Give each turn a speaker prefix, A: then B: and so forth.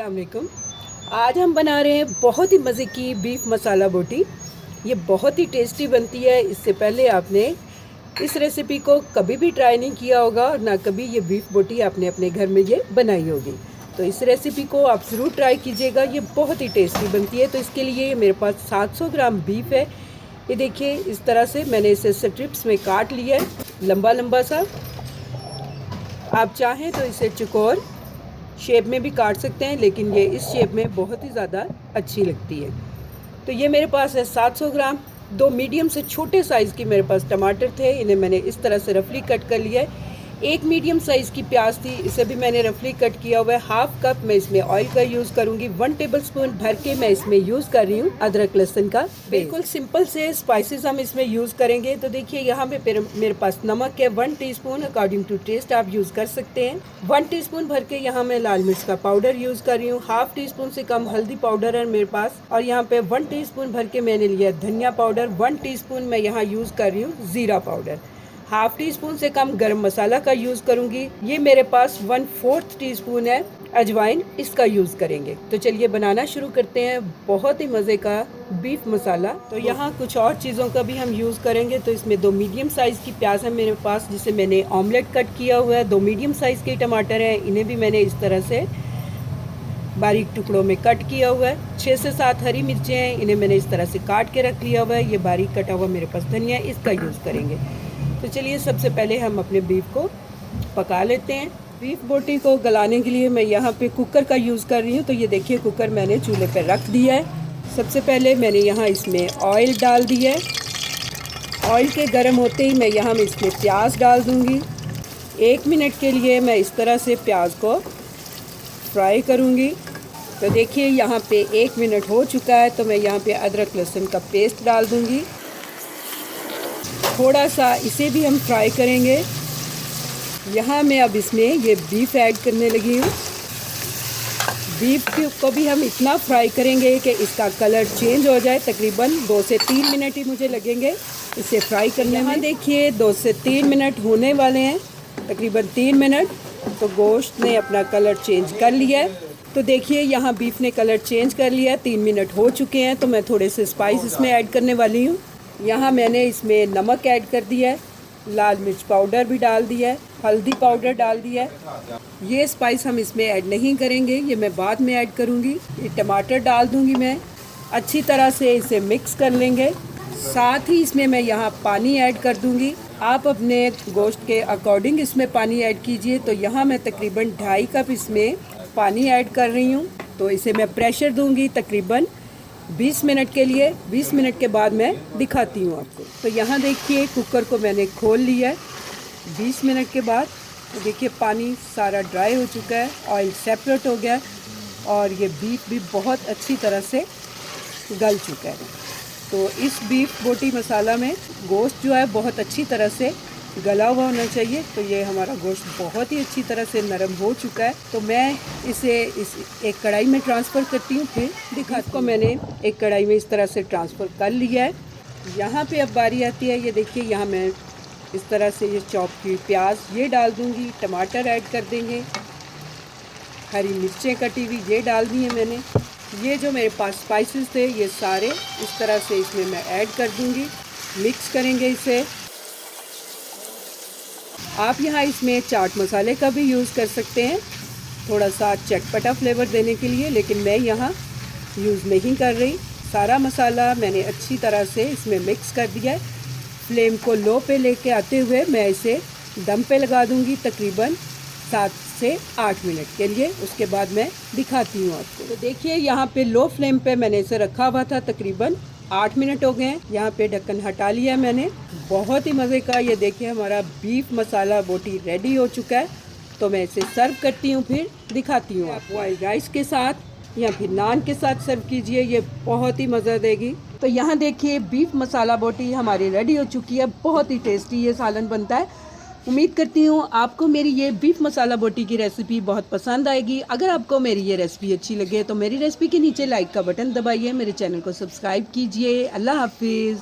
A: अस्सलाम वालेकुम। आज हम बना रहे हैं बहुत ही मज़े की बीफ मसाला बोटी। ये बहुत ही टेस्टी बनती है। इससे पहले आपने इस रेसिपी को कभी भी ट्राई नहीं किया होगा और ना कभी ये बीफ बोटी आपने अपने घर में ये बनाई होगी। तो इस रेसिपी को आप ज़रूर ट्राई कीजिएगा, ये बहुत ही टेस्टी बनती है। तो इसके लिए मेरे पास 700 ग्राम बीफ है। ये देखिए इस तरह से मैंने इसे स्ट्रिप्स में काट लिया है, लंबा लंबा सा। आप चाहें तो इसे चौकोर शेप में भी काट सकते हैं, लेकिन ये इस शेप में बहुत ही ज़्यादा अच्छी लगती है। तो ये मेरे पास है 700 ग्राम। दो मीडियम से छोटे साइज़ की मेरे पास टमाटर थे, इन्हें मैंने इस तरह से रफली कट कर लिया है। एक मीडियम साइज़ की प्याज थी, इसे भी मैंने रफली कट किया हुआ है। हाफ कप मैं इसमें ऑयल का यूज़ करूँगी। 1 टेबलस्पून भर के मैं इसमें यूज़ कर रही हूँ अदरक लहसुन का। बिल्कुल सिंपल से स्पाइसेस हम इसमें यूज़ करेंगे। तो देखिए यहाँ पे मेरे पास नमक है 1 टीस्पून, अकॉर्डिंग टू टेस्ट आप यूज़ कर सकते हैं। 1 टीस्पून भर के यहाँ मैं लाल मिर्च का पाउडर यूज़ कर रही हूँ। हाफ टीस्पून से कम हल्दी पाउडर है मेरे पास। और यहाँ पे 1 टीस्पून भर के मैंने लिया धनिया पाउडर। 1 टीस्पून मैं यहाँ यूज़ कर रही हूँ ज़ीरा पाउडर। हाफ टी स्पून से कम गरम मसाला का यूज़ करूँगी। ये मेरे पास 1/4 टीस्पून है अजवाइन, इसका यूज़ करेंगे। तो चलिए बनाना शुरू करते हैं बहुत ही मज़े का बीफ मसाला। तो यहाँ कुछ और चीज़ों का भी हम यूज़ करेंगे। तो इसमें 2 मीडियम साइज़ की प्याज है मेरे पास, जिसे मैंने ऑमलेट कट किया हुआ है। 2 मीडियम साइज़ के टमाटर हैं, इन्हें भी मैंने इस तरह से बारीक टुकड़ों में कट किया हुआ है। 6 से 7 हरी मिर्चें हैं, इन्हें मैंने इस तरह से काट के रख लिया हुआ है। ये बारीक कटा हुआ मेरे पास धनिया, इसका यूज़ करेंगे। तो चलिए सबसे पहले हम अपने बीफ को पका लेते हैं। बीफ बोटी को गलाने के लिए मैं यहाँ पे कुकर का यूज़ कर रही हूँ। तो ये देखिए कुकर मैंने चूल्हे पर रख दिया है। सबसे पहले मैंने यहाँ इसमें ऑयल डाल दिया है। ऑयल के गर्म होते ही मैं यहाँ इसमें प्याज डाल दूँगी। 1 मिनट के लिए मैं इस तरह से प्याज को फ्राई करूँगी। तो देखिए यहाँ पे 1 मिनट हो चुका है। तो मैं यहाँ पे अदरक लहसुन का पेस्ट डाल दूँगी। थोड़ा सा इसे भी हम फ्राई करेंगे। यहाँ मैं अब इसमें ये बीफ ऐड करने लगी हूँ। बीफ को भी हम इतना फ्राई करेंगे कि इसका कलर चेंज हो जाए। तकरीबन 2 से 3 मिनट ही मुझे लगेंगे इसे फ्राई करने में। देखिए 2 से 3 मिनट होने वाले हैं, तकरीबन 3 मिनट। तो गोश्त ने अपना कलर चेंज कर लिया है। तो देखिए यहाँ बीफ ने कलर चेंज कर लिया है, 3 मिनट हो चुके हैं। तो मैं थोड़े से स्पाइस इसमें ऐड करने वाली हूँ। यहाँ मैंने इसमें नमक ऐड कर दिया है, लाल मिर्च पाउडर भी डाल दिया है, हल्दी पाउडर डाल दिया है। ये स्पाइस हम इसमें ऐड नहीं करेंगे, ये मैं बाद में ऐड करूँगी। ये टमाटर डाल दूँगी मैं, अच्छी तरह से इसे मिक्स कर लेंगे। साथ ही इसमें मैं यहाँ पानी ऐड कर दूँगी। आप अपने गोश्त के अकॉर्डिंग इसमें पानी ऐड कीजिए। तो यहाँ मैं तकरीबन 2.5 कप इसमें पानी ऐड कर रही हूँ। तो इसे मैं प्रेशर दूँगी तकरीबन 20 मिनट के लिए। 20 मिनट के बाद मैं दिखाती हूँ आपको। तो यहाँ देखिए कुकर को मैंने खोल लिया है 20 मिनट के बाद। तो देखिए पानी सारा ड्राई हो चुका है, ऑयल सेपरेट हो गया है और ये बीफ भी बहुत अच्छी तरह से गल चुका है। तो इस बीफ बोटी मसाला में गोश्त जो है बहुत अच्छी तरह से गला हुआ होना चाहिए। तो ये हमारा गोश्त बहुत ही अच्छी तरह से नरम हो चुका है। तो मैं इसे एक कढ़ाई में ट्रांसफ़र करती हूँ, फिर दिखाती हूँ। मैंने एक कढ़ाई में इस तरह से ट्रांसफ़र कर लिया है। यहाँ पे अब बारी आती है, ये देखिए यहाँ मैं इस तरह से ये चॉप की प्याज ये डाल दूँगी, टमाटर ऐड कर देंगे, हरी मिर्चें कटी हुई ये डाल दी है मैंने। ये जो मेरे पास स्पाइसेस थे ये सारे इस तरह से इसमें मैं ऐड कर दूँगी। मिक्स करेंगे इसे। आप यहाँ इसमें चाट मसाले का भी यूज़ कर सकते हैं, थोड़ा सा चटपटा फ्लेवर देने के लिए, लेकिन मैं यहाँ यूज़ नहीं कर रही। सारा मसाला मैंने अच्छी तरह से इसमें मिक्स कर दिया है। फ्लेम को लो पे लेके आते हुए मैं इसे दम पे लगा दूँगी तकरीबन 7 से 8 मिनट के लिए। उसके बाद मैं दिखाती हूँ आपको। तो देखिए यहाँ पे लो फ्लेम पे मैंने इसे रखा हुआ था, तकरीबन 8 मिनट हो गए हैं। यहाँ पे ढक्कन हटा लिया मैंने। बहुत ही मज़े का ये देखिए हमारा बीफ मसाला बोटी रेडी हो चुका है। तो मैं इसे सर्व करती हूँ, फिर दिखाती हूँ आपको। बॉइल्ड राइस के साथ या फिर नान के साथ सर्व कीजिए, ये बहुत ही मज़ा देगी। तो यहाँ देखिए बीफ मसाला बोटी हमारी रेडी हो चुकी है। बहुत ही टेस्टी ये सालन बनता है। उम्मीद करती हूँ आपको मेरी ये बीफ मसाला बोटी की रेसिपी बहुत पसंद आएगी। अगर आपको मेरी ये रेसिपी अच्छी लगे तो मेरी रेसिपी के नीचे लाइक का बटन दबाइए, मेरे चैनल को सब्सक्राइब कीजिए। अल्लाह हाफिज़।